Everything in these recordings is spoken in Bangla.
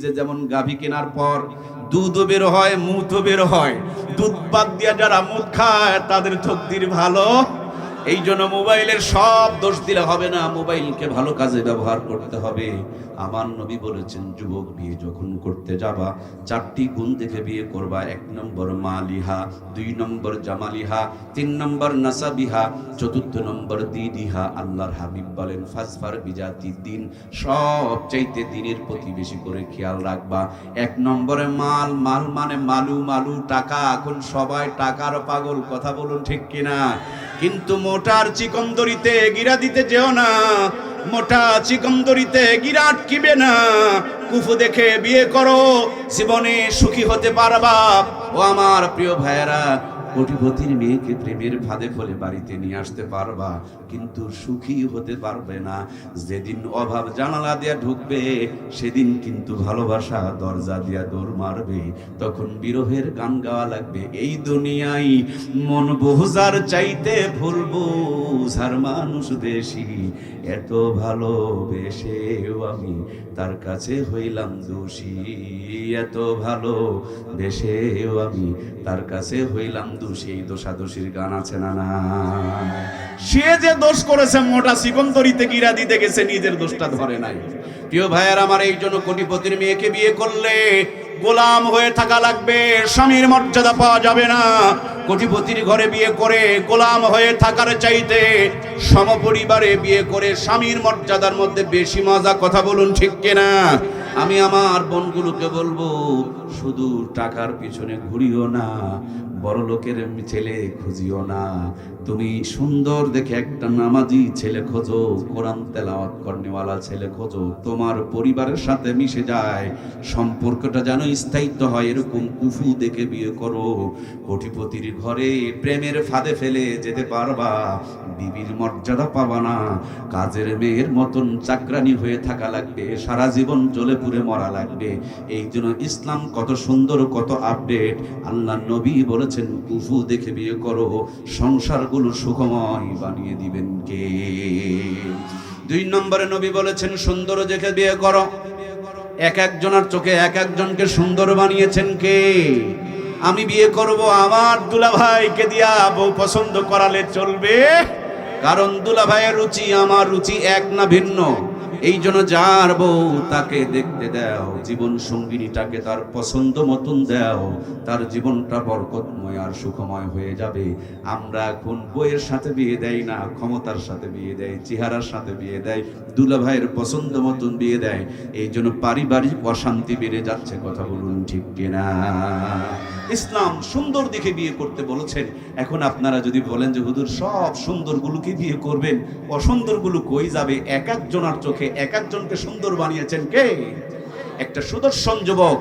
যে যেমন গাভী কেনার পর দুধও বের হয়, মুথও বের হয়। দুধ বাদ দিয়া যারা মুখ খায় তাদের তকদির ভালো। এই জন্য মোবাইলের সব দোষ দিলে হবে না, মোবাইলকে ভালো কাজে ব্যবহার করতে হবে। আমার নবী বলেছেন, যুবক বিয়ে যখন করতে যাবা চারটি গুণ দেখে বিয়ে করবা। 1 নম্বর মালিহা, 2 নম্বর জামালিহা, 3 নম্বর নাসাবিহা, 4 নম্বর দিদিহা। আল্লাহর হাবিব বলেন, ফাজফার বিজাতি দিন, সবচাইতে দিনের প্রতি বেশি করে খেয়াল রাখবা। 1 নম্বরে মাল, মাল মানে মালু, মালু টাকা। এখন সবাই টাকার পাগল, কথা বলুন ঠিক কিনা? কিন্তু মোটার চিকমদরিতে গিরা দিতে যেও না, মোটা চিকমদরিতে গিরা আটকিবে না। কুফু দেখে বিয়ে করো, জীবনে সুখী হতে পারবা। ও আমার প্রিয় ভাইয়েরা, কোটিপতির মেয়েকে প্রেমের ফাঁদে ফলে বাড়িতে নিয়ে আসতে পারবা, কিন্তু সুখী হতে পারবে না। যেদিন অভাব জানালা দিয়া ঢুকবে সেদিন কিন্তু ভালোবাসা দরজা দিয়া দৌড় মারবে। তখন বিরহের গান গাওয়া লাগবে, এই দুনিয়ায় মন বোঝার চাইতে ভুল বোঝার মানুষ বেশি। এত ভালোবেসেও আমি তার কাছে হইলাম দোষী, এত ভালোবেসেও আমি তার কাছে হইলাম দোষী। এই দোষাদোষীর গান আছে না? না, সে যে দোষ করেছে মোটা সিকন্দরিতে গিরা দিতে গেছে, নিজের দোষটা ধরে নাই। প্রিয় ভাইয়ার আমার, এই জন্য কোটিপতির মেয়েকে বিয়ে করলে গোলাম হয়ে থাকা লাগবে, স্বামীর মর্যাদা পাওয়া যাবে না। কোটিপতির ঘরে বিয়ে করে গোলাম হয়ে থাকার চাইতে সমপরিবারে বিয়ে করে স্বামীর মর্যাদার মধ্যে বেশি মজা। কথা বলুন ঠিক কিনা? আমি আমার বোনগুলোকে বলবো, শুধু টাকার পিছনে ঘুরিও না, বড় লোকের ছেলে খুঁজিও না। তুমি সুন্দর দেখে একটা নামাজি ছেলে খোঁজো, কোরআন তেলাওয়াত করনেওয়ালা ছেলে খোঁজো, তোমার পরিবারের সাথে মিশে যায়, সম্পর্কটা যেন স্থায়িত্ব হয়, এরকম কুফু দেখে বিয়ে করো। কোটিপতির ঘরে প্রেমের ফাঁদে ফেলে যেতে পারবা, বিবির মর্যাদা পাবা না। কাজের মেয়ের মতন চাকরানি হয়ে থাকা লাগবে, সারা জীবন জ্বলে পুড়ে মরা লাগবে। এই জন্য ইসলাম কত সুন্দর, কত আপডেট। আল্লাহ নবী বলেছেন, কুফু দেখে বিয়ে করো, সংসারগুলো সুখময় বানিয়ে দিবেন কে? 2 নম্বরে নবী বলেছেন, সুন্দর দেখে বিয়ে করো। এক একজনের চোখে এক একজনকে সুন্দর বানিয়েছেন কে? আমি বিয়ে করব, আমার দুলাভাইকে দিয়া বউ পছন্দ করালে চলবে, কারণ দুলাভাইয়ের রুচি আমার রুচি এক না ভিন্ন। এই জন্য যার বউ তাকে দেখতে দাও, জীবন সঙ্গিনীটাকে তার পছন্দ মতন দাও, তার জীবনটা বরকতময় আর সুখময় হয়ে যাবে। আমরা এখন বইয়ের সাথে বিয়ে দেয় না, ক্ষমতার সাথে বিয়ে দেয়, চেহারার সাথে বিয়ে দেয়, দুলাভাইয়ের পছন্দ মতন বিয়ে দেয়। এই জন্য পারিবারিক অশান্তি বেড়ে যাচ্ছে। কথা বলুন ঠিক কিনা? ইসলাম সুন্দর দেখে বিয়ে করতে বলেছেন। এখন আপনারা যদি বলেন যে হুজুর সব সুন্দরগুলোকে বিয়ে করবেন, অসুন্দরগুলো কই যাবে? এক একজনের চোখে এক একজনকে সুন্দর বানিয়েছেন কে? একটা সুদর্শন যুবক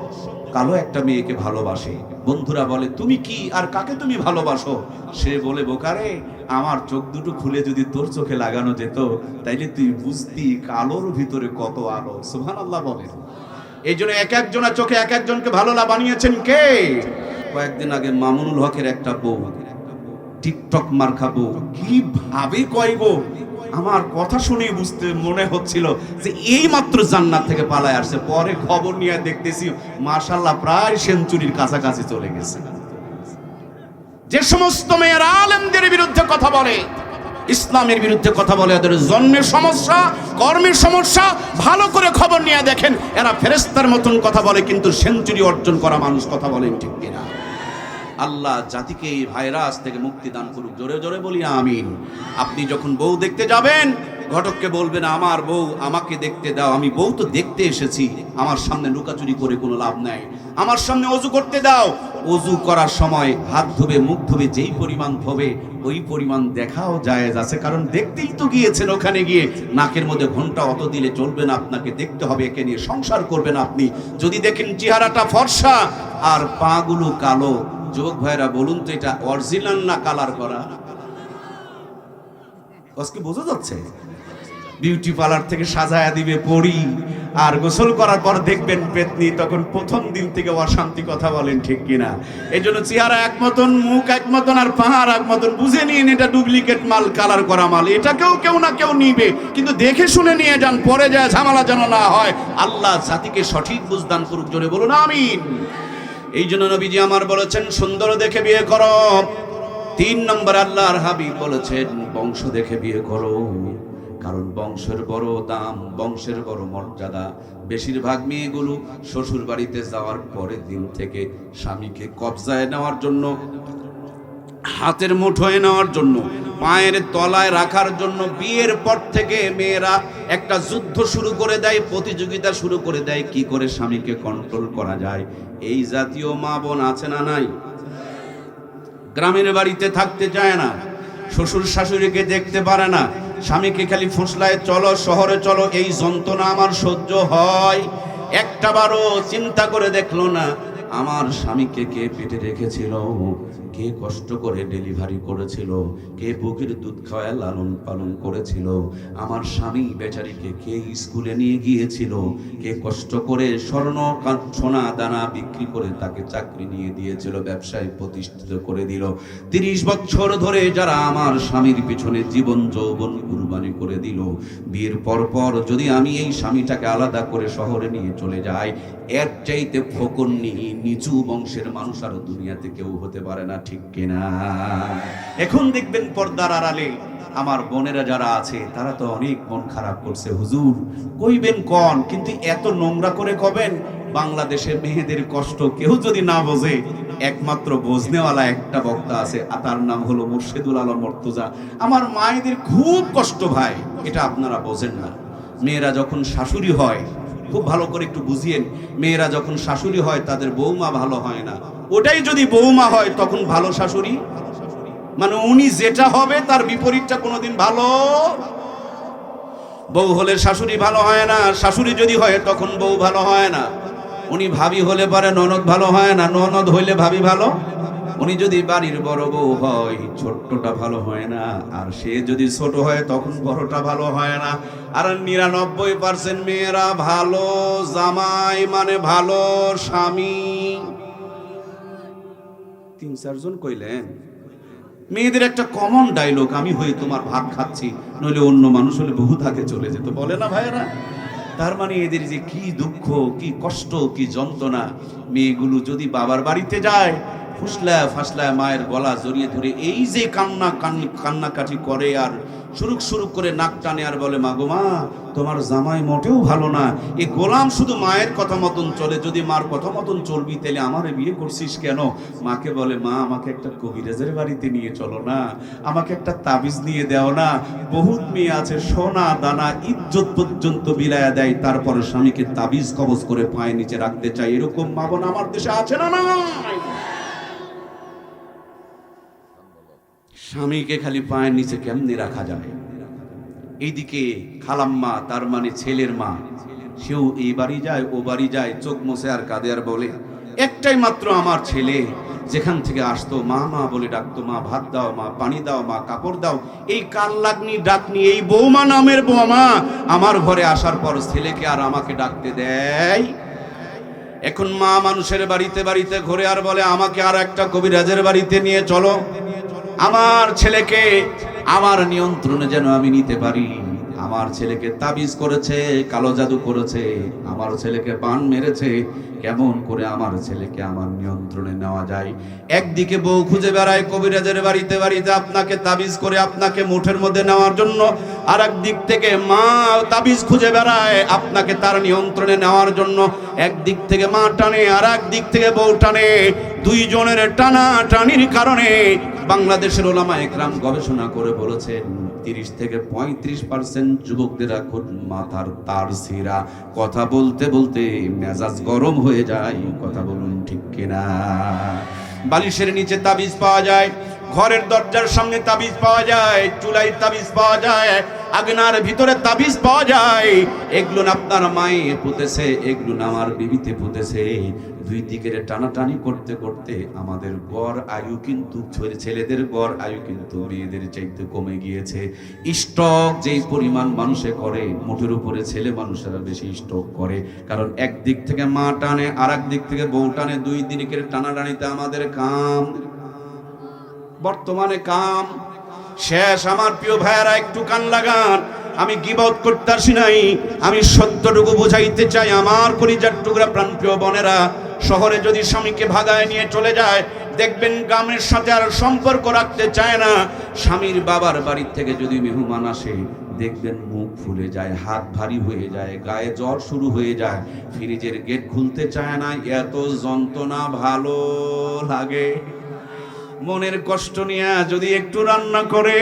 কালো একটা মেয়েকে ভালোবাসে। বন্ধুরা বলে, তুমি কি আর কাকে তুমি ভালোবাসো? সে বলে, বোকারে, আমার চোখ দুটো খুলে যদি তোর চোখে লাগানো যেত, তাইলে তুই বুঝতি কালোর ভিতরে কত আলো। সুবহানাল্লাহ বলেন। এই জন্য এক একজনের চোখে এক একজনকে ভালো বানিয়েছেন কে? কয়েকদিন আগে মামুনুল হকের একটা বউ, টিকটক মার্কা বউ, কি ভাবে কয় গো, আমার কথা শুনে বুঝতে মনে হচ্ছিল যে এই মাত্র জান্নাত থেকে পালায় আসছে। পরে খবর নিয়ে দেখতেছি মাশাআল্লাহ প্রায় সেঞ্চুরির কাছাকাছি চলে গেছে। যে সমস্ত মেয়েরা আলেমদের বিরুদ্ধে কথা বলে, ইসলামের বিরুদ্ধে কথা বলে, এদের জন্মের সমস্যা, কর্মের সমস্যা, ভালো করে খবর নিয়ে দেখেন, এরা ফেরেশতার মতন কথা বলে, কিন্তু সেঞ্চুরি অর্জন করা মানুষ। কথা বলেন ঠিক কিনা? আল্লাহ জাতিকে এই ভাইরাস থেকে মুক্তি দান করুক। জোরে জোরে বলি আমিন। আপনি যখন বউ দেখতে যাবেন, ঘটককে বলবেন, আমার বউ আমাকে দেখতে দাও, আমি বউ তো দেখতে এসেছি, আমার সামনে লুকাচুরি করে কোনো লাভ নাই, আমার সামনে অজু করতে দাও। অজু করার সময় হাত ধোবে, মুখ ধোবে, যেই পরিমাণ ধোবে ওই পরিমাণ দেখাও জায়েজ আছে, কারণ দেখতেই তো গিয়েছেন। ওখানে গিয়ে নাকের মধ্যে ঘন্টা অত দিলে চলবে না, আপনাকে দেখতে হবে, একে নিয়ে সংসার করবেন আপনি। যদি দেখেন চেহারাটা ফর্সা আর পাগুলো কালো, যুবক ভাইরা বলুন তো এটা অরিজিনাল না কালার করা? আজকে বোঝা যাচ্ছে? বিউটি পার্লার থেকে সাজায়া দিবে পরি, আর গোসল করার পর দেখবেন পেতনি, তখন প্রথম দিন থেকে অশান্তি। কথা বলেন ঠিক কিনা? এই জন্য চেহারা এক মতন, মুখ এক মতন, আর পাহাড় এক মতন। বুঝে নিন এটা ডুপ্লিকেট মাল, কালার করা মাল। এটাকেও কেউ না কেউ নিবে, কিন্তু দেখে শুনে নিয়ে যান, পরে যায় ঝামেলা যেন না হয়। আল্লাহ জাতিকে সঠিক বুঝদান করুক, জোরে বলুন আমিন। এই জন্য নবীজি আমার বলেছেন সুন্দর দেখে বিয়ে করো। 3 নম্বর আল্লাহর হাবিব বলেছেন বংশ দেখে বিয়ে করো, কারণ বংশের বড় দাম, বংশের বড় মর্যাদা। বেশিরভাগ মেয়েগুলো শ্বশুর বাড়িতে যাওয়ার পরের দিন থেকে স্বামীকে কবজায় নেওয়ার জন্য, হাতের মুঠোয় নেওয়ার জন্য, পায়ের তলায় রাখার জন্য বিয়ের পর থেকে মেয়েরা একটা যুদ্ধ শুরু করে দেয়, প্রতিযোগিতা শুরু করে দেয় কি করে স্বামীকে কন্ট্রোল করা যায়। এই জাতীয় মা বোন আছে না নাই? গ্রামের বাড়িতে থাকতে চায় না, শ্বশুর শাশুড়িকে দেখতে পারে না, স্বামীকে খালি ফুসলায় চলো শহরে চলো, এই যন্ত্রণা আমার সহ্য হয়। একটা বারও চিন্তা করে দেখলো না আমার স্বামীকে কে পেটে রেখেছিল, কে কষ্ট করে ডেলিভারি করেছিল, কে বুকের দুধ খাওয়ায় লালন পালন করেছিল, আমার স্বামী বেচারিকে কে স্কুলে নিয়ে গিয়েছিল, কে কষ্ট করে স্বর্ণ সোনা দানা বিক্রি করে তাকে চাকরি নিয়ে দিয়েছিল, ব্যবসায় প্রতিষ্ঠিত করে দিল। 30 বছর ধরে যারা আমার স্বামীর পিছনে জীবন যৌবন কুরবানি করে দিল, বিয়ের পর পর যদি আমি এই স্বামীটাকে আলাদা করে শহরে নিয়ে চলে যাই, এর চাইতে ফকন্নি নিচু বংশের মানুষ আর দুনিয়াতে কেউ হতে পারে না, ঠিক কিনা? এখন দেখবেন পর্দার আড়ালে আমার বোনেরা যারা আছে তারা তো অনেক মন খারাপ করছে, হুজুর কইবেন কোন, কিন্তু এত নোংরা করে কবেন? বাংলাদেশের মেয়েদের কষ্ট কেউ যদি না বোঝে, একমাত্র বোঝনেওয়ালা একটা বক্তা আছে, তার নাম হলো মুর্শিদুল আলম মর্তুজা। আমার মায়েদের খুব কষ্ট ভাই, এটা আপনারা বোঝেন না। মেয়েরা যখন শাশুড়ি হয়, খুব ভালো করে একটু বুঝিয়েন, মেয়েরা যখন শাশুড়ি হয় তাদের বৌমা ভালো হয় না, ওটাই যদি বৌমা হয় তখন ভালো শাশুড়ি, মানে উনি যেটা হবে তার বিপরীতটা কোনোদিন ভালো। বউ হলে শাশুড়ি ভালো হয় না, শাশুড়ি যদি হয় তখন বউ ভালো হয় না। উনি ভাবি হলে পারে ননদ ভালো হয় না, ননদ হইলে ভাবি ভালো। উনি যদি বাড়ির বড় বউ হয় ছোট্টটা ভালো হয় না, আর সে যদি ছোট হয় তখন বড়টা ভালো হয় না। আর 99% মেয়েরা ভালো জামাই মানে ভালো স্বামী। 3-4 জন কইলেন। মেয়েদের একটা কমন ডায়লগ, আমি হই তোমার ভাত খাচ্ছি, নইলে অন্য মানুষ হলে বহু থাকে চলে যেত, বলে না ভাইয়েরা? তার মানে এদের যে কি দুঃখ, কি কষ্ট, কি যন্ত্রণা। মেয়েগুলো যদি বাবার বাড়িতে যায়, ফুসলা ফাসলা মায়ের গলা জড়িয়ে ধরে এই যে কান্নাকাটি করে, আর শুরুক করে নাক টানে আর বলে মা গো মা, তোমার জামাই মোটেও ভালো না। এই গোলাম শুধু মায়ের কথা মতন চলে, যদি মার কথা মতন চলবি তাহলে আমারে বিয়ে করছিস কেন? মাকে বলে মা আমাকে একটা কবিরাজের বাড়িতে নিয়ে চলো না, আমাকে একটা তাবিজ নিয়ে দাও না। বহুত মেয়ে আছে সোনা দানা ইজ্জত পর্যন্ত বিলায়া দেয়, তারপরে স্বামীকে তাবিজ কবজ করে পায়ে নিচে রাখতে চায়। এরকম মা বোন আমার দেশে আছে না? না, স্বামীকে খালি পায়ের নিচে কেমনে রাখা যায়? এইদিকে খালাম্মা, তার মানে ছেলের মা, সেও এই বাড়ি যায় ও বাড়ি যায়, চোখ মুছে আর কাঁদে আর বলে একটাই মাত্র আমার ছেলে, যেখান থেকে আসতো মা মা বলে ডাকতো, মা ভাত দাও, মা পানি দাও, মা কাপড় দাও। এই কাল লাগনি ডাকনি এই বৌমা নামের বৌমা আমার ঘরে আসার পর ছেলেকে আর আমাকে ডাকতে দেয়। এখন মা মানুষের বাড়িতে বাড়িতে ঘুরে আর বলে আমাকে আর একটা কবিরাজের বাড়িতে নিয়ে চলো, আমার ছেলেকে আমার নিয়ন্ত্রণে যেন আমি নিতে পারি। আমার ছেলেকে তাবিজ করেছে, কালো জাদু করেছে, আমার ছেলেকে বান মেরেছে, কেমন করে আমার ছেলেকে আমার নিয়ন্ত্রণে নেওয়া যায়? একদিকে বউ খুঁজে বেড়ায় কবিরাজের বাড়িতে বাড়িতে আপনাকে তাবিজ করে আপনাকে মুঠের মধ্যে নেওয়ার জন্য, আর একদিক থেকে মা তাবিজ খুঁজে বেড়ায় আপনাকে তার নিয়ন্ত্রণে নেওয়ার জন্য। একদিক থেকে মা টানে আর একদিক থেকে বউ টানে, দুইজনের টানা টানির কারণে বাংলাদেশের ওলামা একরাম গবেষণা করে বলেছেন 30 থেকে 35% যুবকদের এখন মাথার তার ছিঁড়া। কথা বলতে বলতে মেজাজ গরম হয়ে যায়, কথা বলুন ঠিক কিনা? বালিশের নিচে তাবিজ পাওয়া যায়, ঘরের দরজার সামনে তাবিজ পাওয়া যায়, চুলায় তাবিজ পাওয়া যায়, আগনার ভিতরে তাবিজ পাওয়া যায়। এগুলো না আপনার মায়ে পুঁতেছে, এগুলো না আমার বিবিতে পুঁতেছে। দুই দিকের টানাটানি করতে করতে আমাদের গড় আয়ু কিন্তু, ছেলেদের গড় আয়ু কিন্তু মেয়েদের চাইতে কমে গিয়েছে। স্টক যেই পরিমাণ মানুষে করে, মোটের উপরে ছেলে মানুষেরা বেশি স্টক করে। কারণ একদিক থেকে মা টানে, আর এক দিক থেকে বউ টানে, দুই দিকের টানাটানিতে আমাদের কাম, বর্তমানে কাম শেষ। আমার প্রিয় ভাইয়েরা, একটু কান লাগান। আমি গীবত করতে আসি নাই, আমি সত্যটুকু বুঝাইতে চাই। আমার কলিজার টুকরা প্রাণপ্রিয় বোনেরা, শহরে যদি স্বামীকে ভাগায় নিয়ে চলে যায়, দেখবেন গ্রামের সাথে আর সম্পর্ক রাখতে চায় না। স্বামীর বাবার বাড়ির থেকে যদি মেহমান আসে, দেখবেন মুখ ফুলে যায়, হাত ভারী হয়ে যায়, গায়ে জ্বর শুরু হয়ে যায়, ফ্রিজের গেট খুলতে চায় না। এত যন্ত্রণা ভালো লাগে? মনের কষ্ট নিয়ে যদি একটু রান্না করে,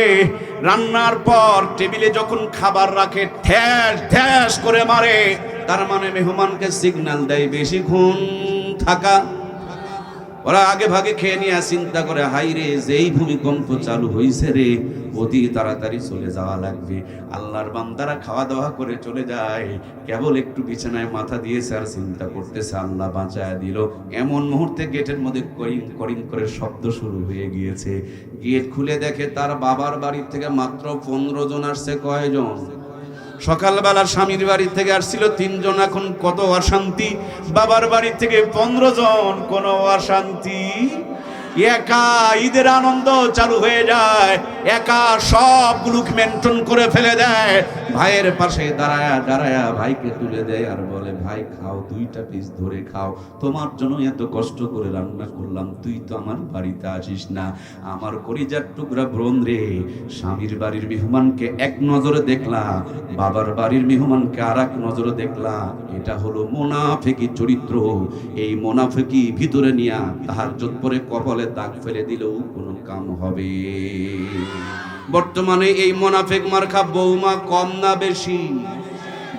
রান্নার পর টেবিলে যখন খাবার রাখে, ঠ্যাস ঠ্যাস করে মারে, তার মানে মেহমানকে সিগন্যাল দেয় বেশিক্ষণ থাকা। ওরা আগে ভাগে খেয়ে নিয়ে চিন্তা করে, হাই রে, যেই ভূমিকম্প চালু হয়েছে রে, অতি তাড়াতাড়ি চলে যাওয়া লাগবে। আল্লাহর বান্দারা খাওয়া দাওয়া করে চলে যায়, কেবল একটু বিছানায় মাথা দিয়েছে আর চিন্তা করতেছে আল্লাহ বাঁচায় দিল। এমন মুহূর্তে গেটের মধ্যে করিং করিং করে শব্দ শুরু হয়ে গিয়েছে। গেট খুলে দেখে তার বাবার বাড়ি থেকে মাত্র 15 জন আসছে। কয়জন? সকালবেলা স্বামীর বাড়ি থেকে আসছিল 3 জন, এখন কত অশান্তি। বাবার বাড়ি থেকে 15 জন, কোনো অশান্তি। একা ঈদের আনন্দ চালু হয়ে যায়, একা সবগুলো মেনটেন করে ফেলে দেয়। ভাইয়ের পাশে দাঁড়ায়া দাঁড়ায়া ভাইকে তুলে দেয় আর বলে, ভাই খাও, 2টা পিস ধরে খাও, তোমার জন্য এত কষ্ট করে রান্না করলাম, তুই তো আমার বাড়িতে আসিস না। আমার কলিজার টুকরা বোন রে, স্বামীর বাড়ির মেহমানকে এক নজরে দেখলা, বাবার বাড়ির মেহমানকে আর এক নজরে দেখলা। এটা হলো মুনাফিকি চরিত্র। এই মুনাফিকি ভিতরে নিয়া তাহাজ্জুদ পরে কপালে দাগ ফেলে দিলেও কোনো কাম হবে? বর্তমানে এই মুনাফিক মার্কা বৌমা কম না বেশি?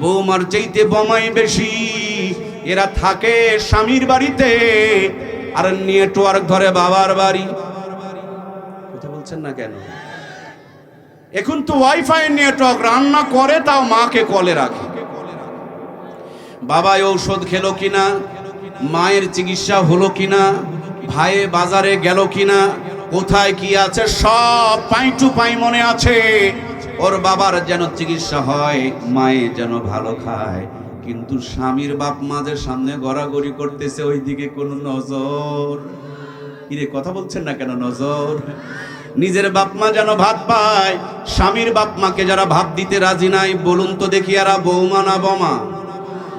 বৌমার চাইতে বোমাই বেশি। এরা থাকে স্বামীর বাড়িতে আর নেটওয়ার্ক ধরে বাবার বাড়ি। কথা বলছেন না কেন? এখন তো ওয়াইফাই নেটওয়ার্ক, রান্না করে তাও মাকে কলে রাখে। বাবাই ঔষধ খেলো কিনা, মায়ের চিকিৎসা হলো কিনা, ভাইয়ে বাজারে গেল কিনা, কোথায় কি আছে সব পাই টু পাই মনে আছে। ওর বাবার যেন চিকিৎসা হয়, মায়ে যেন ভালো খায়। কিন্তু স্বামীর বাপ মাদের সামনে গড়াগড়ি করতেছে, ওইদিকে কোনো নজর। কিরে, কথা বলছেন না কেন? নজর। নিজের বাপ মা যেন ভাত পায়, স্বামীর বাপ মাকে যারা ভাত দিতে রাজি নাই, বলুন তো দেখি এরা বৌমা না বোমা?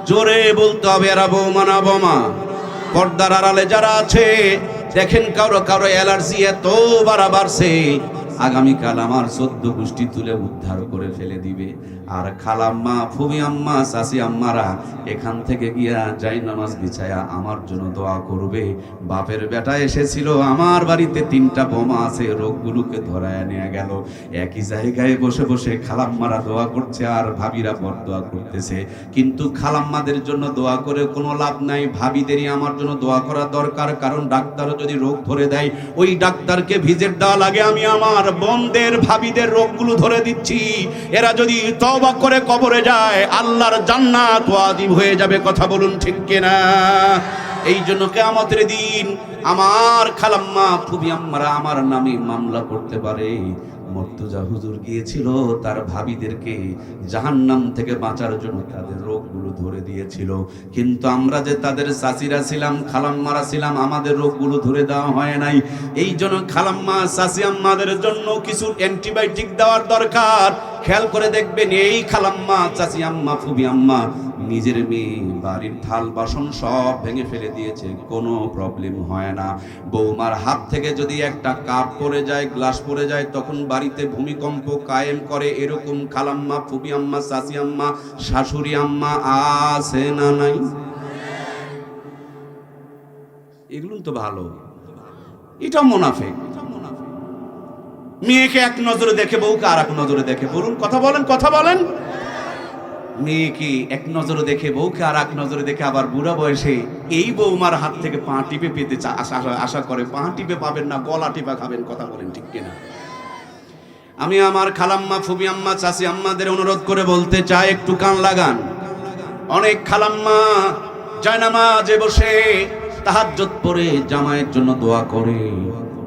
জোরে বলতে হবে, এরা বৌমা না বোমা? পর্দার আড়ালে যারা আছে, দেখেন কারো কারো অ্যালার্জি এত বাড়ছে, আগামীকাল আমার 14 গোষ্ঠী তুলে উদ্ধার করে ফেলে দিবে। আর খালাম্মা, ফুবি আম্মা, চাচি আম্মারা এখান থেকে গিয়া যাই নামাজ বিছায়া আমার জন্য দোয়া করবে। বাপের বেটা এসেছিল আমার বাড়িতে, 3টা বোমা আছে, রোগগুলোকে ধরায় নিয়ে গেল। একই জায়গায় বসে বসে খালাম্মারা দোয়া করছে আর ভাবিরা বরদোয়া করতেছে। কিন্তু খালাম্মাদের জন্য দোয়া করে কোনো লাভ নাই, ভাবিদেরই আমার জন্য দোয়া করা দরকার। কারণ ডাক্তারও যদি রোগ ধরে দেয়, ওই ডাক্তারকে ভিজিট দেওয়া লাগে। আমি আমার বোনদের, ভাবিদের রোগগুলো ধরে দিচ্ছি। এরা যদি তওবা করে কবরে যায়, আল্লাহর জান্নাত ওয়াজিব হয়ে যাবে। কথা বলুন ঠিক কিনা? এই জন্য কিয়ামতের দিন আমার খালাম্মা, ফুবি আম্মারা আমার নামে মামলা করতে পারে। মর্তুজা হুজুর গিয়েছিল তার ভাবিদেরকে জাহান্নাম থেকে বাঁচার জন্য তাদের রোগগুলো ধরে দিয়েছিল। কিন্তু আমরা যে তাদের চাচিরা ছিলাম, খালাম্মারা ছিলাম, আমাদের রোগগুলো ধরে দেওয়া হয় নাই। এই জন্য খালাম্মা, চাচি আম্মাদের জন্য কিছু অ্যান্টিবায়োটিক দেওয়ার দরকার। খেয়াল করে দেখবেন, এই খালাম্মা, চাচি আম্মা, ফুবি আম্মা নিজের মেয়ে বাড়ির থাল বাসন সব ভেঙে ফেলে দিয়েছে, কোনো প্রবলেম হয় না। বৌমার হাত থেকে যদি একটা কাপ পড়ে যায়, গ্লাস পড়ে যায়, তখন বাড়িতে ভূমিকম্প কায়েম করে। এরকম খালাম্মা, ফুবি আম্মা, চাচি আম্মা, শাশুড়ি আম্মা আছে না নাই? এগুলো তো ভালো। এটা মুনাফিক। মেয়েকে এক নজরে দেখে, বউকে আর এক নজরে দেখে। বলুন, কথা বলেন, কথা বলেন। মেয়েকে এক নজরে দেখে, বউকে আর এক নজরে দেখে, আবার বুড়া বয়সে এই বৌমার হাত থেকে পা টিপে পেতে আশা করে। পা টিপে পাবেন না, গলা টিপা খাবেন। কথা বলেন ঠিক কিনা? আমি আমার খালাম্মা, ফুবি আম্মা, চাচি আম্মাদের অনুরোধ করে বলতে চাই, একটু কান লাগান। অনেক খালাম্মা জায়নামাজে বসে তাহাজ্জুদ পড়ে জামাইয়ের জন্য দোয়া করে,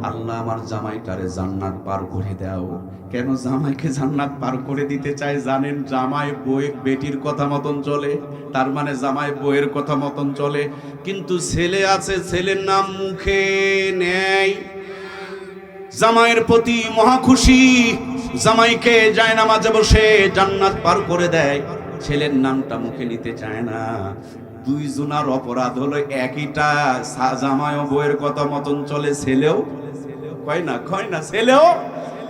আল্লাহ আমার জামাইটারে জান্নাত পার করে দাও। কেন জামাইকে জান্নাত পার করে দিতে চায় জানেন? জামাই বউ বেটির কথা মতন চলে, তার মানে জামাই বউয়ের কথা মতন চলে। কিন্তু ছেলে আছে, ছেলের নাম মুখে নেয়, জামাইয়ের প্রতি মহা খুশি, জামাইকে জায়নামাজে বসে জান্নাত পার করে দেয়, ছেলের নামটা মুখে নিতে চায় না। দুইজনার অপরাধ হলো একইটা, জামাইও বউয়ের কথা মতন চলে, ছেলেও কয় না ছেলেও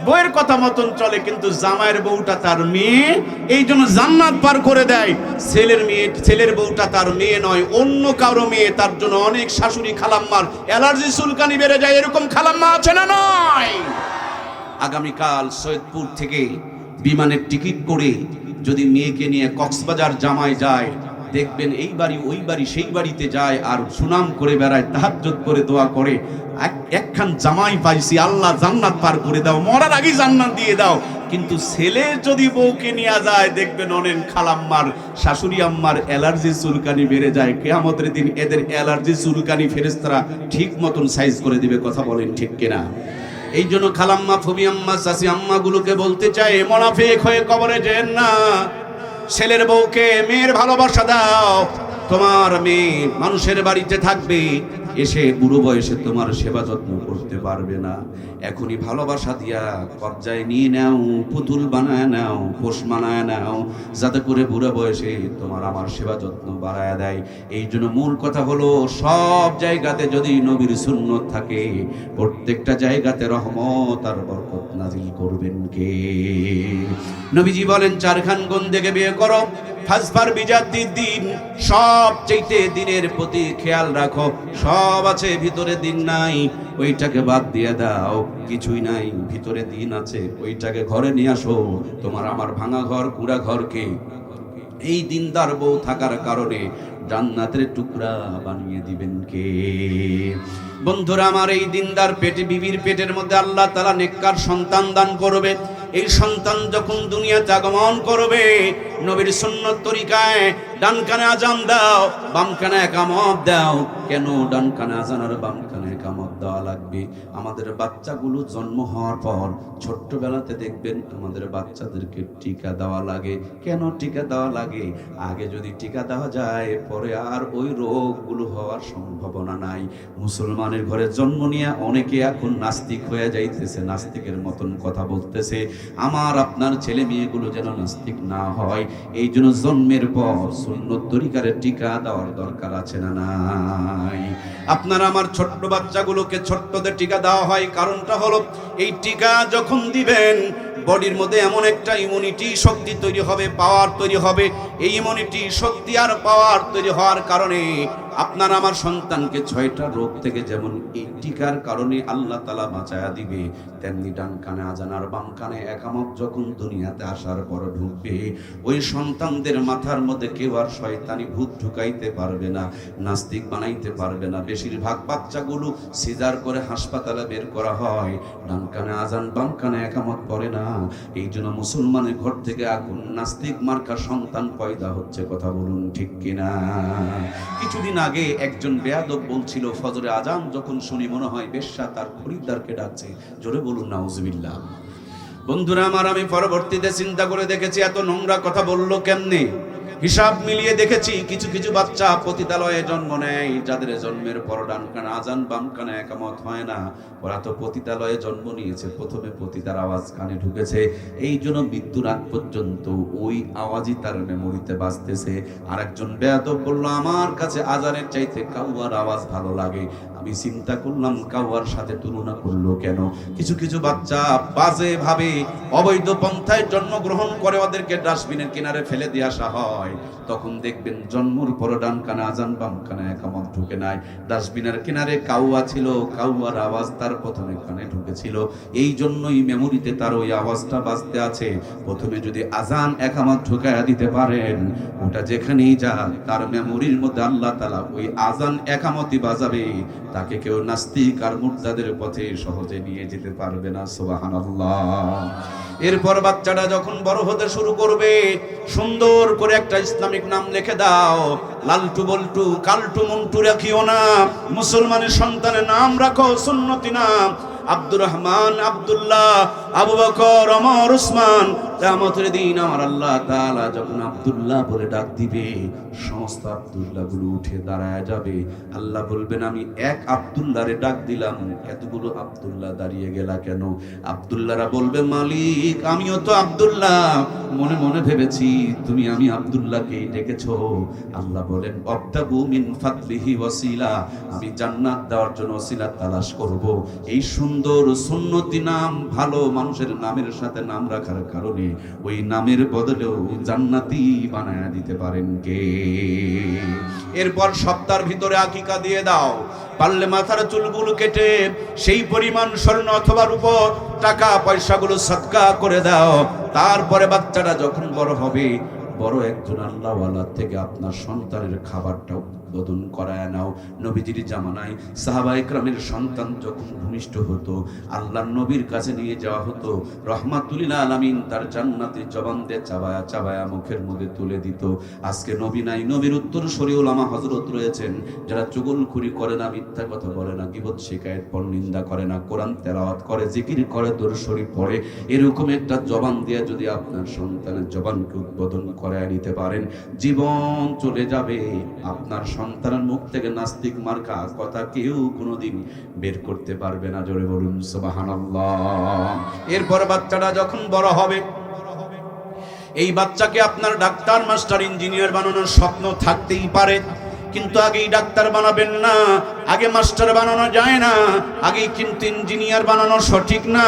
বউয়ের কথা মতন চলে, কিন্তু জামাইয়ের বউটা তার মেয়ে, এই জন্য জান্নাত পার করে দেয়। ছেলের বউটা তার মেয়ে নয়, অন্য কারো মেয়ে, তার জন্য অনেক শাশুড়ি খালাম্মার অ্যালার্জি, চুলকানি বেড়ে যায়। এরকম খালাম্মা আছে না নয়? আগামীকাল সৈয়দপুর থেকে বিমানের টিকিট করে যদি মেয়েকে নিয়ে কক্সবাজার জামাই যায়, দেখবেন এই বাড়ি ওই বাড়ি সেই বাড়িতে যায় আর সুনাম করে বেড়ায়, তাহাজ্জুদ করে দোয়া করে, একখান জামাই পাইছি, আল্লাহ জান্নাত পার করে দাও, মরার আগে জান্নাত দিয়ে দাও। কিন্তু ছেলে যদি বউকে নিয়ে যায়, দেখবেন অনেক খালাম্মার, শাশুড়ি আম্মার অ্যালার্জি, চুলকানি বেড়ে যায়। কিয়ামতের দিন এদের অ্যালার্জি, চুলকানি ফেরেশতারা ঠিক মতন সাইজ করে দিবে। কথা বলেন ঠিক কিনা? এই জন্য খালাম্মা, ফুবি আম্মা, চাচি আম্মা গুলোকে বলতে চাই, মুনাফিক হয়ে কবরে যেন না। ছেলের বউকে মেয়ের ভালোবাসা দাও। তোমার মেয়ে মানুষের বাড়িতে থাকবে, এসে বুড়ো বয়সে তোমার সেবা যত্ন করতে পারবে না। এখনই ভালোবাসা দিয়া কবজায় নিয়ে নাও, পুতুল বানায় নাও, পোষ মানায় নাও, যাতে করে বুড়ো বয়সে তোমার আমার সেবা যত্ন বাড়ায় দেয়। এই জন্য মূল কথা হলো, সব জায়গাতে যদি নবীর সুন্নত থাকে, প্রত্যেকটা জায়গাতে রহমত আর বরকত নাজিল করবেন কে? নবীজি বলেন, চারখান গুণ দেখে বিয়ে করো, ফাজফার বিজাদ্দিদ দিন, সব চাইতে দিনের প্রতি খেয়াল রাখো। সব আছে, ভিতরে দিন নাই, ওইটাকে বাদ দিয়ে দাও। কিছুই নাই, ভিতরে দিন আছে, ওইটাকে ঘরে নিয়ে আসো। তোমার আমার ভাঙা ঘর, কুড়া ঘরকে এই দিনদার বউ থাকার কারণে জান্নাতের টুকরা বানিয়ে দিবেন কে? বন্ধুরা আমার, এই দিনদার পেটে, বিবির পেটের মধ্যে আল্লাহ তাআলা নেককার সন্তান দান করবে। এই সন্তান যখন দুনিয়াতে আগমন করবে, নবীর সুন্নত তরিকায় ডান কানে আজান দাও, বাম কানে ইকামত দাও। কেন ডান কানে আজান আর বাম কানে ইকামত দেওয়া লাগবে? আমাদের বাচ্চাগুলো জন্ম হওয়ার পর ছোট্টবেলাতে দেখবেন আমাদের বাচ্চাদেরকে টিকা দেওয়া লাগে। কেন টিকা দেওয়া লাগে? আগে যদি টিকা দেওয়া যায়, পরে আর ওই রোগগুলো হওয়ার সম্ভাবনা নাই। মুসলমানের ঘরে জন্ম নিয়ে অনেকে এখন নাস্তিক হয়ে যাইতেছে, নাস্তিকের মতন কথা বলতেছে। আমার আপনার ছেলে মেয়েগুলো যেন নাস্তিক না হয়, এই জন্য জন্মের পর সুন্নত তরিকারে টিকা দেওয়ার দরকার আছে না নাই? আপনার আমার ছোট্ট বাচ্চাগুলোকে ছোট্টদের টিকা দেওয়া হয়, কারণটা হলো এই টিকা যখন দিবেন, বডির মধ্যে এমন একটা ইমিউনিটি শক্তি তৈরি হবে, পাওয়ার তৈরি হবে। এই ইমিউনিটি শক্তি আর পাওয়ার তৈরি হওয়ার কারণে আপনার আমার সন্তানকে 6টা রোগ থেকে যেমন এই টিকার কারণে আল্লাহ তাআলা বাঁচায়া দিবে, তেমনি ডান কানে আজান আর বাম কানে ইকামত যখন দুনিয়াতে আসার পর ঢুকবে, ওই সন্তানদের মাথার মধ্যে কেউ আর শয়তানি ভূত ঢুকাইতে পারবে না, নাস্তিক বানাইতে পারবে না। বেশিরভাগ বাচ্চাগুলো সিজার করে হাসপাতালে বের করা হয়, ডান কানে আজান বাম কানে ইকামত পড়ে না। এই জন্য মুসলমানের ঘর থেকে এখন নাস্তিক মার্কা সন্তান পয়দা হচ্ছে। কথা বলুন ঠিক কিনা? কিছুদিন আগে একজন বেয়াদব বলছিল, ফজরে আজান যখন শুনি মনে হয় বেশ্যা তার খরিদ্দারকে ডাকছে। জোরে বলুন নাউজুবিল্লাহ। বন্ধুরা আমার, আমি পরবর্তীতে চিন্তা করে দেখেছি এত নোংরা কথা বললো কেমনে। হিসাব মিলিয়ে দেখেছি কিছু কিছু বাচ্চা পতিতালয়ে জন্ম নেয়, যাদের জন্মের পর ডান কানে আজান বাম কানে ইকামত হয় না। ওরা তো পতিতালয়ে জন্ম নিয়েছে, প্রথমে পতিতার আওয়াজ কানে ঢুকেছে, এই জন্য মৃত্যুর আগ পর্যন্ত ওই আওয়াজই তার মেমোরিতে বাজতেছে। আর একজন বেয়াদব বলল, আমার কাছে আজানের চাইতে কাউয়ার আওয়াজ ভালো লাগে। আমি চিন্তা করলাম, কাউয়ার সাথে তুলনা করলো কেন? কিছু কিছু বাচ্চা বাজে ভাবে অবৈধ পন্থায় জন্মগ্রহণ করে, ওদেরকে ডাস্টবিনের কিনারে ফেলে দিয়ে আসা হয়। হয়, তখন দেখবেন জন্মর পর ডান কানে আজান, বাম কানে একামত ঢুকে নাই। ডাস্টবিনের কিনারে কাউয়া ছিল, কাউয়ার আওয়াজ তার প্রথমে কানে ঢুকেছিল, এই জন্যই মেমোরিতে তার ওই আওয়াজটা বাজতে আছে। প্রথমে যদি আজান একামত ঢুকাইয়া দিতে পারেন, ওটা যেখানেই যাক তার মেমোরির মধ্যে আল্লাহ তাআলা ওই আজান একামতই বাজাবে, তাকে কেউ নাস্তিক আর মুরতাদের পথে সহজে নিয়ে যেতে পারবে না। সুবহানাল্লাহ। এরপর বাচ্চাটা যখন বড় হতে শুরু করবে, সুন্দর করে একটা ইসলামিক নাম লিখে দাও। লালটু বল্টু কালটু মন্টু রাখিও না, মুসলমানের সন্তানের নাম রাখো সুন্নতি নাম। আব্দুর রহমান, আব্দুল্লাহ, আবু বকর, ওমর, উসমান। কিয়ামতের দিন আমার আল্লাহ তাআলা যখন আব্দুল্লাহ বলে ডাক দিবে, সমস্ত আব্দুল্লাহ গুলো উঠে দাঁড়ায় যাবে। আল্লাহ বলবেন, আমি এক আব্দুল্লাহরে ডাক দিলাম, এতগুলো আব্দুল্লাহ দাঁড়িয়ে গেলা কেন? আব্দুল্লাহরা বলবে, মালিক আমিও তো আব্দুল্লাহ, মনে মনে ভেবেছি তুমি আমি আব্দুল্লাহকে ডেকেছো। আল্লাহ বলেন, অবতাগু মিন ফাদলিহি ওয়াসিলা, আমি জান্নাত দেওয়ার জন্য ওসিলা তালাশ করব। এই সুন্দর সুন্নতি নাম, ভালো মানুষের নামের সাথে নাম রাখার কারণে ওই নামের বদলেও জান্নাতি বানায় দিতে পারেন কে? এরপর সপ্তাহের ভিতরে আকিকা দিয়ে দাও। পারলে মাথার চুলগুলো কেটে সেই পরিমাণ স্বর্ণ অথবা রূপো টাকা পয়সাগুলো সদকা করে দাও। তারপরে বাচ্চাটা যখন বড় হবে, বড় একজন আল্লাহওয়ালা থেকে আপনার সন্তানের খাবারটা উদ্বোধন করায় নাও। নবীজির জামানায় সাহাবায়ে কেরামের সন্তান যখন ভূমিষ্ঠ হতো, আল্লাহর নবীর কাছে নিয়ে যাওয়া হতো। রহমাতুল লিল আলামিন তার জান্নাতে জবান দিয়ে চাবায়া চাবায়া মুখের মধ্যে তুলে দিত। আজকে নবী নাই, নবীর উত্তরসূরি উলামা হযরত রয়েছেন, যারা চুগলখুরি করে না, মিথ্যা কথা বলে না, গীবত শিকায়েত পরনিন্দা করে না, কোরআন তেলাওয়াত করে, জিকির করে, দরুদ শরীফ পড়ে। এরকম একটা জবান দিয়ে যদি আপনার সন্তানের জবানকে উদ্বোধন করায় নিতে পারেন, জীবন চলে যাবে। আপনার সন্তানের মুখ থেকে নাস্তিক মার্কা কথা কেউ কোনোদিন বের করতে পারবে না। জোরে বলুন সুবহানাল্লাহ। এরপর বাচ্চাটা যখন বড় হবে, এই বাচ্চাকে আপনার ডাক্তার, মাস্টার, ইঞ্জিনিয়ার বানানোর স্বপ্ন থাকতেই পারে, কিন্তু আগেই ডাক্তার বানাবেন না, আগে মাস্টার বানানো যায় না, আগেই কিন্তু ইঞ্জিনিয়ার বানানো সঠিক না।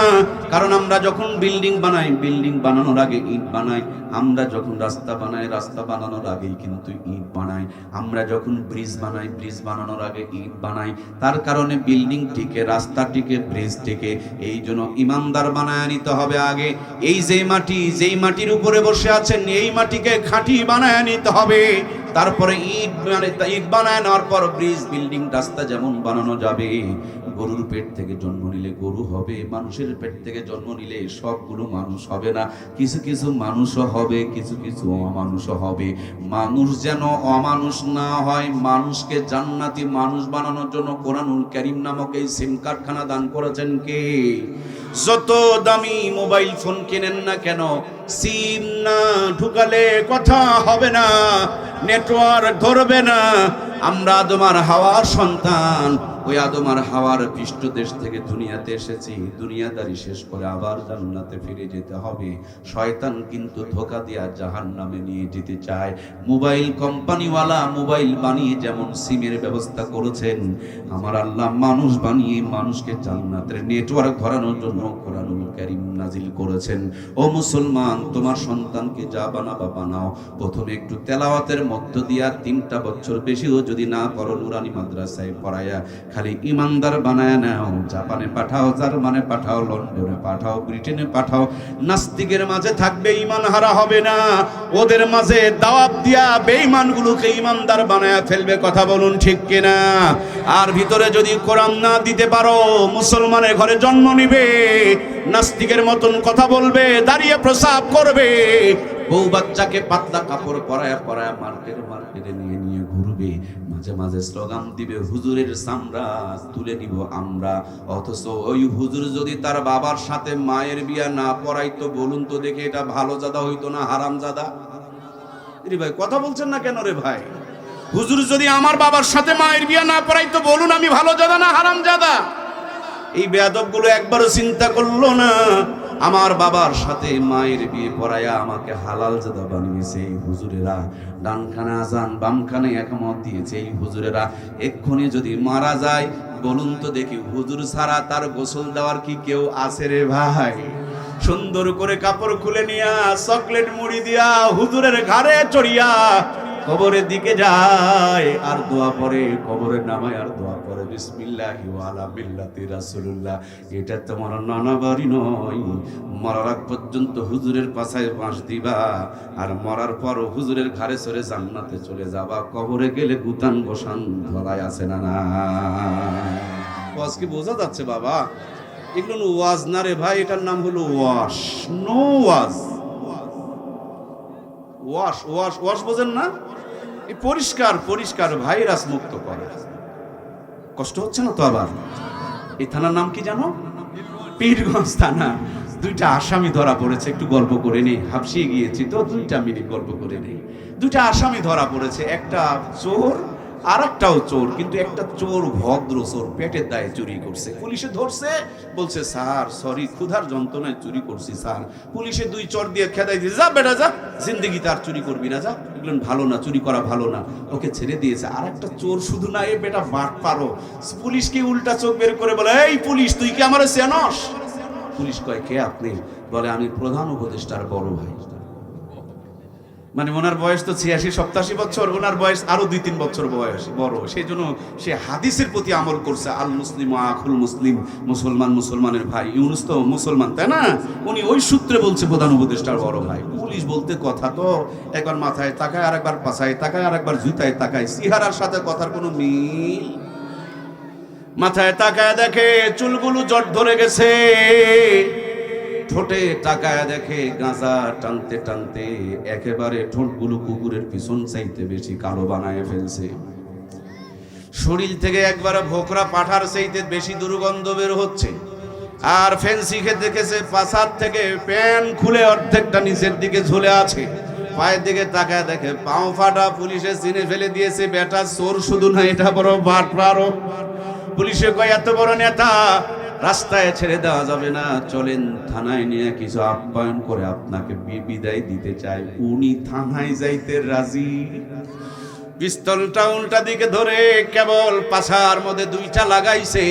কারণ আমরা যখন বিল্ডিং বানাই, বিল্ডিং বানানোর আগে ইট বানাই। আমরা যখন রাস্তা বানাই, রাস্তা বানানোর আগেই কিন্তু ইট বানাই। আমরা যখন ব্রিজ বানাই, ব্রিজ বানানোর আগে ইট বানাই। তার কারণে বিল্ডিং টিকে, রাস্তা টিকে, ব্রিজ টিকে। এই জন্য ইমানদার বানায় নিতে হবে আগে। এই যে মাটি, যেই মাটির উপরে বসে আছেন, এই মাটিকে খাঁটি বানায় নিতে হবে। তারপরে ইট বানায় নেওয়ার পর ব্রিজ, বিল্ডিং, রাস্তা যেমন বানানো যাবে। গরুর পেট থেকে জন্ম নিলে গরু হবে, মানুষের পেট থেকে জন্ম নিলে সবগুলো মানুষ হবে না, কিছু কিছু মানুষও হবে, কিছু কিছু অমানুষও হবে। মানুষ যেন অমানুষ না হয়, মানুষকে জান্নাতি মানুষ বানানোর জন্য কোরআনুল কারীম নামক এই সিম কারখানা দান করেছেন কে? যত দামি মোবাইল ফোন কেনেন না কেন, সিম না ঢুকালে কথা হবে না, নেটওয়ার্ক ধরবে না। আমরা তোমার হাওয়ার সন্তান, ওই আদম আর হাওয়ার পৃষ্ঠ দেশ থেকে দুনিয়াতে এসেছি। দুনিয়াদারি শেষ করে আবার জান্নাতে ফিরে যেতে হবে। শয়তান কিন্তু ধোঁকা দিয়া জাহান্নামে নিয়ে যেতে চায়। মোবাইল কোম্পানিওয়ালা মোবাইল বানিয়ে যেমন সিমের ব্যবস্থা করেছেন, আমার আল্লাহ মানুষ বানিয়ে মানুষকে জান্নাতের নেটওয়ার্ক ধরানোর জন্য কোরআনুল কারীম নাজিল করেছেন। ও মুসলমান, তোমার সন্তানকে যা বানাবা বানাও, প্রথমে একটু তেলাওয়াতের মধ্য দিয়া 3টা বছর বেশিও যদি না পড়ো, নুরানি মাদ্রাসায় পড়ায়া খালি ইমানদার বানায় নাও। জাপানে পাঠাও, জার্মানে পাঠাও, লন্ডনে পাঠাও, ব্রিটেনে পাঠাও, নাস্তিকের মাঝে থাকবে, ইমান হারা হবে না। ওদের মাঝে দাওয়াত দিয়া বেঈমানগুলোকে ইমানদার বানায় ফেলবে। কথা বলুন ঠিক কিনা? আর ভিতরে যদি কোরআন না দিতে পারো, মুসলমানের ঘরে জন্ম নিবে, নাস্তিকের মতন কথা বলবে, দাঁড়িয়ে প্রসাব করবে, বউ বাচ্চাকে পাতলা কাপড় পরায়া পরায়া মার্কেটে নিয়ে নিয়ে ঘুরবে, মাঝে মাঝে স্লোগান দিবে, হুজুরের চামড়া তুলে নিব আমরা। অথচ ওই হুজুর যদি তার বাবার সাথে মায়ের বিয়া না পড়াইতো, বলুন তো দেখে, এটা ভালো জাদা হইতো না হারাম জাদা? রে ভাই, কথা বলছেন না কেন রে ভাই? হুজুর যদি আমার বাবার সাথে মায়ের বিয়া না পড়াইতো, বলুন আমি ভালো জাদা না হারাম জাদা? এই বেয়াদবগুলো একবারও চিন্তা করলো না। আমার বাবার সাথে মায়ের বিয়ে পড়ায়া আমাকে হালাল জাদা বানিয়েছে এই হুজুরেরা। ডান কানে আজান, বাম কানে একামত দিয়েছে এই হুজুরেরা। এক্ষুনি যদি মারা যায়, বলুন তো দেখি, হুজুর ছাড়া তার গোসল দেওয়ার কি কেউ আছে রে ভাই? সুন্দর করে কাপড় খুলে নিয়া চকলেট মুড়ি দিয়া হুজুরের ঘাড়ে চড়িয়া কবরের দিকে যায় আর দোয়া পড়ে, কবরে নামায় আর দোয়া পড়ে, বিসমিল্লাহি ওয়া আলা মিল্লাতি রাসূলুল্লাহ। এটা তোমার নানা বাড়ি নয়, মরার আগ পর্যন্ত হুজুরের পাছায় বাঁশ দিবা, আর মরার পর হুজুরের ঘাড়ে চড়ে জান্নাতে চলে যাবা। কবরে গেলে গুতান গোসান ধরায় আছে না না? ওয়াজ কি বোঝা যাচ্ছে বাবা? এগুলো ওয়াজ না রে ভাই, এটার নাম হলো ওয়াশ। নো ওয়াজ, ওয়াশ ওয়াশ ওয়াশ বোঝেন না? এই পরিষ্কার পরিষ্কার ভাইরাস মুক্ত করে। কষ্ট হচ্ছে না তো? আবার এই থানার নাম কি জানো? পীরগঞ্জ থানা। দুইটা আসামি ধরা পড়েছে, একটু গল্প করে নেই, হাফসিয়ে গিয়েছি তো 2 মিনিট গল্প করে নেই। 2টা আসামি ধরা পড়েছে, একটা চোর আর একটাও চোর, কিন্তু একটা চোর ভদ্র চোর, পেটের দায়ে চুরি করছে। পুলিশে ধরছে, বলছে স্যার সরি, ক্ষুধার যন্ত্রণায় চুরি করছি স্যার। পুলিশে 2 চর দিয়ে খেদাই দিয়ে, যা বেটা যা, জিন্দেগি তার চুরি করবি না, যা, এগুলো ভালো না, চুরি করা ভালো না, ওকে ছেড়ে দিয়েছে। আর একটা চোর শুধু না, এ বেটা বাট পারো, পুলিশকে উল্টা চোখ বের করে বলে, এই পুলিশ তুই কি আমারে চেনস? পুলিশ কয় কে আপনি? বলে আমি প্রধান উপদেষ্টার বড় ভাই। মানে ওনার বয়স তো 86-87 বছর, ওনার বয়স আরো 2-3 বছর বয়স বড়। সেই জন্য সে হাদিসের প্রতি আমল করছে। আল মুসলিম আখুল মুসলিম, মুসলমান মুসলমানের ভাই। ইউনুস তো মুসলমান, তাই না? উনি ওই সূত্রে বলছে প্রধান উপদেষ্টার বড় ভাই। পুলিশ বলতে কথা তো একবার মাথায় তাকায়, আর একবার পাছায় তাকায়, আর একবার জুতায় তাকায়, চেহারার সাথে কথার কোনো মিল। মাথায় তাকায় দেখে চুলগুলো জট ধরে গেছে, ঠোঁটে তাকায় দেখে গাঁজা টানতে টানতে একেবারে ঠোঁটগুলো কুকুরের পিছন চাইতে বেশি কালো বানায় ফেলছে। শরীর থেকে একবারে ভোকরা পাঠার চাইতে বেশি দুর্গন্ধ বের হচ্ছে। আর ফেন্সি খেতে দেখেছে পাছার থেকে প্যান্ট খুলে অর্ধেকটা নিচের দিকে ঝুলে আছে। পায়ের দিকে তাকায় দেখে পাও ফাটা। পুলিশে চিনে ফেলে দিয়েছে, বেটা চোর শুধু না, এটা বড় বাটপারও। পুলিশে কয় এত বড় নেতা, রাস্তায় ছেড়ে দেওয়া যাবে না, চলেন থানায় নিয়ে কিছু আপ্যায়ন করে আপনাকে বিদায় দিতে চাই। উনি থানায় যাইতে রাজি। পিস্তলটা উল্টা দিকে ধরে কেবল পাছার মধ্যে 2টা লাগাইছে,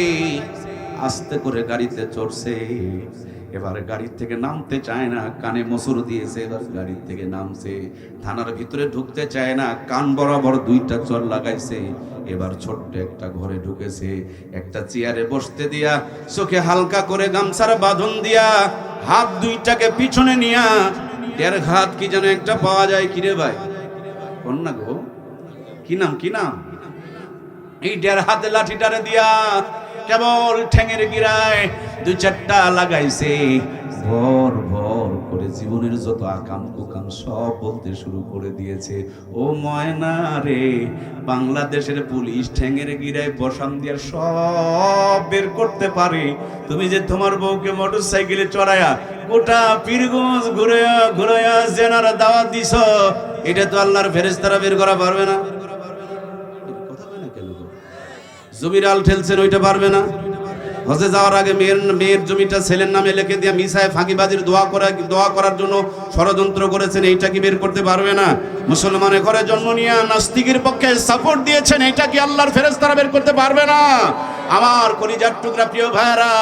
আস্তে করে গাড়িতে চড়ছে। এবার গাড়ির থেকে নামতে চায় না, কানে মসুর দিয়েছে, এবার গাড়ির থেকে নামছে। থানার ভিতরে ঢুকতে চায় না, কান বরাবর 2টা চর লাগাইছে। এবার ছোট্ট একটা ঘরে ঢুকেছে, একটা চেয়ারে বসতে দিয়া, চোখে হালকা করে গামছার বাঁধন দিয়া, হাত 2টাকে পিছনে নিয়া, 1.5 হাত কি যেন একটা পাওয়া যায়, কিরে ভাই কন্যা গো, কি নাম কি নাম? এই 1.5 হাতে লাঠিটারে দিয়া কেবল ঠ্যাঙের গিরায় 2-4টা লাগাইছে। ভর ভর করে জীবনের যত আকাম কুকাম সব বলতে শুরু করে দিয়েছে। ও ময়না রে, বাংলাদেশের পুলিশ ঠ্যাঙের গিরায় বসান দিয়া সব বের করতে পারে। তুমি যে তোমার বউকে মোটর সাইকেলে চড়ায়া গোটা পীরগঞ্জ ঘুরাইয়া ঘুরাইয়া জেনারা দাওয়াত দিছ, এটা তো আল্লাহর ফেরেশতারা বের করা পারবে না। জমির আল ঠেলছেন, ওইটা পারবে না। হজে যাওয়ার আগে মেয়ের জমিটা ছেলের নামে লিখে দিয়ে মিসায় ফাঁকিবাজির দোয়া করার জন্য ষড়যন্ত্র করেছেন, এইটা কি বের করতে পারবে না? মুসলমানের ঘরে জন্ম নিয়ে নাস্তিকের পক্ষে সাপোর্ট দিয়েছেন, এইটা কি আল্লাহর ফেরেশতারা বের করতে পারবে না? আমার কলিজার টুকরা প্রিয় ভাইরা,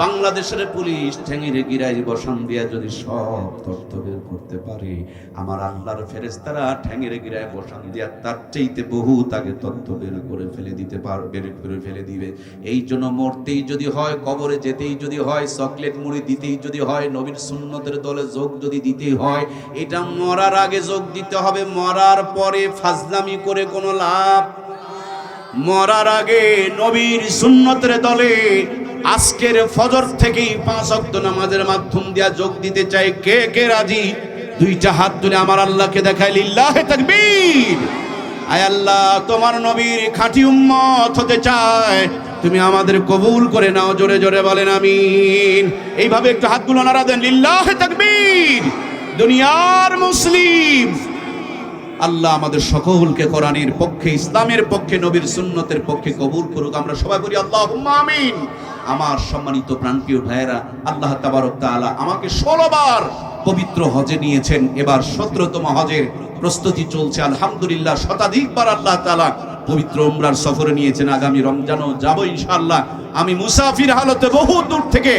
বাংলাদেশের পুলিশ ঠ্যাঙের গিরায় বসান দিয়া যদি সব তথ্য বের করতে পারে, আমার আল্লাহর ফেরেশতারা ঠ্যাঙের গিরায় বসান দিয়া তার চাইতে বহু তাকে তথ্য বের করে ফেলে দিতে বের করে ফেলে দিবে। এই জন্য মরতেই যদি হয়, কবরে যেতেই যদি হয়, চকলেট মুড়ি দিতেই যদি হয়, নবীর সুন্নতের দলে যোগ যদি দিতেই হয়, এটা মরার আগে যোগ দিতে হবে। মরার পরে ফাজলামি করে কোনো লাভ। মরার আগে নবীর সুন্নতের দলে আজকের ফজর থেকেই 5 ওয়াক্ত নামাজের মাধ্যম দিয়া যোগ দিতে চাই। কে কে রাজি? 2টা হাত তুলে আমার আল্লাহকে দেখাই, লিল্লাহে তাকবীর। আয় আল্লাহ, তোমার নবীর খাঁটি উম্মত হতে চায়, তুমি আমাদের কবুল করে নাও। জোরে জোরে বলেন আমিন। এইভাবে একটু হাতগুলো নাড়া দেন, লিল্লাহে তাকবীর। দুনিয়ার মুসলিম, আল্লাহ আমাদের সকলকে কোরআনের পক্ষে, ইসলামের পক্ষে, নবীর সুন্নতের পক্ষে কবুল করুক। আমরা সবাই বলি আল্লাহুম্মা আমিন। আমার সম্মানিত প্রাণপ্রিয় ভাইয়েরা, আল্লাহ তাবারক তাআলা আমাকে 16 বার পবিত্র হজে নিয়েছেন। এবার 17তম হজের প্রস্তুতি চলছে আলহামদুলিল্লাহ। শতাধিকবার আল্লাহ তাআলা পবিত্র উমরার সফরে নিয়েছেন। আগামী রমজানও যাব ইনশাআল্লাহ। আমি মুসাফির হালতে বহু দূর থেকে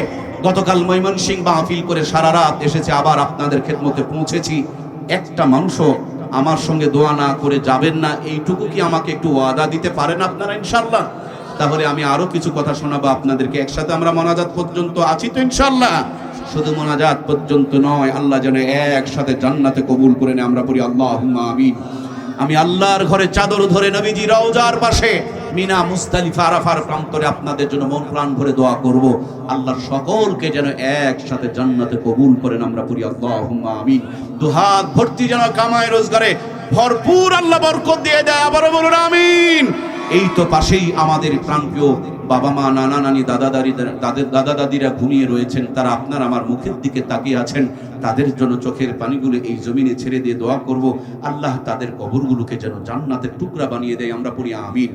গতকাল ময়মনসিংহ মাহফিল করে সারা রাত এসেছে, আবার আপনাদের খেদমতে পৌঁছেছি। একটা মানুষও আমার সঙ্গে দোয়া না করে যাবেন না, এইটুকু কি আমাকে একটু ওয়াদা দিতে পারেন আপনারা ইনশাআল্লাহ? তাহলে আমি আরো কিছু কথা শোনাবো আপনাদেরকে। একসাথে আমরা মোনাজাত পর্যন্ত আছি তো ইনশাআল্লাহ? শুধু মোনাজাত পর্যন্ত নয়, আল্লাহ যেন একসাথে জান্নাতে কবুল করে নেয়, আমরা পড়ি আল্লাহুম্মা আমিন। আমি আল্লাহর ঘরে চাদর ধরে নবীজি রওজার পাশে মিনা মুজদালিফা আরাফার প্রান্তরে আপনাদের জন্য মন প্রাণ ভরে দোয়া করব, আল্লাহর সকলকে যেন একসাথে জান্নাতে কবুল করেন, আমরা পড়ি আল্লাহুম্মা আমিন। দুহাত ভর্তি যেন কামায় রোজগারে ভরপুর আল্লাহ বরকত দিয়ে দেয়, আবারও বলুন আমিন। এই তো পাশেই আমাদের প্রাণপ্রিয় বাবা মা, নানা নানি, দাদা দাদিরা ঘুমিয়ে রয়েছেন, তারা আপনার আমার মুখের দিকে তাকিয়ে আছেন। তাদের জন্য চোখের পানিগুলো এই জমিনে ছেড়ে দিয়ে দোয়া করব, আল্লাহ তাদের কবরগুলোকে যেন জান্নাতের টুকরা বানিয়ে দেয়, আমরা পড়ি আমিন।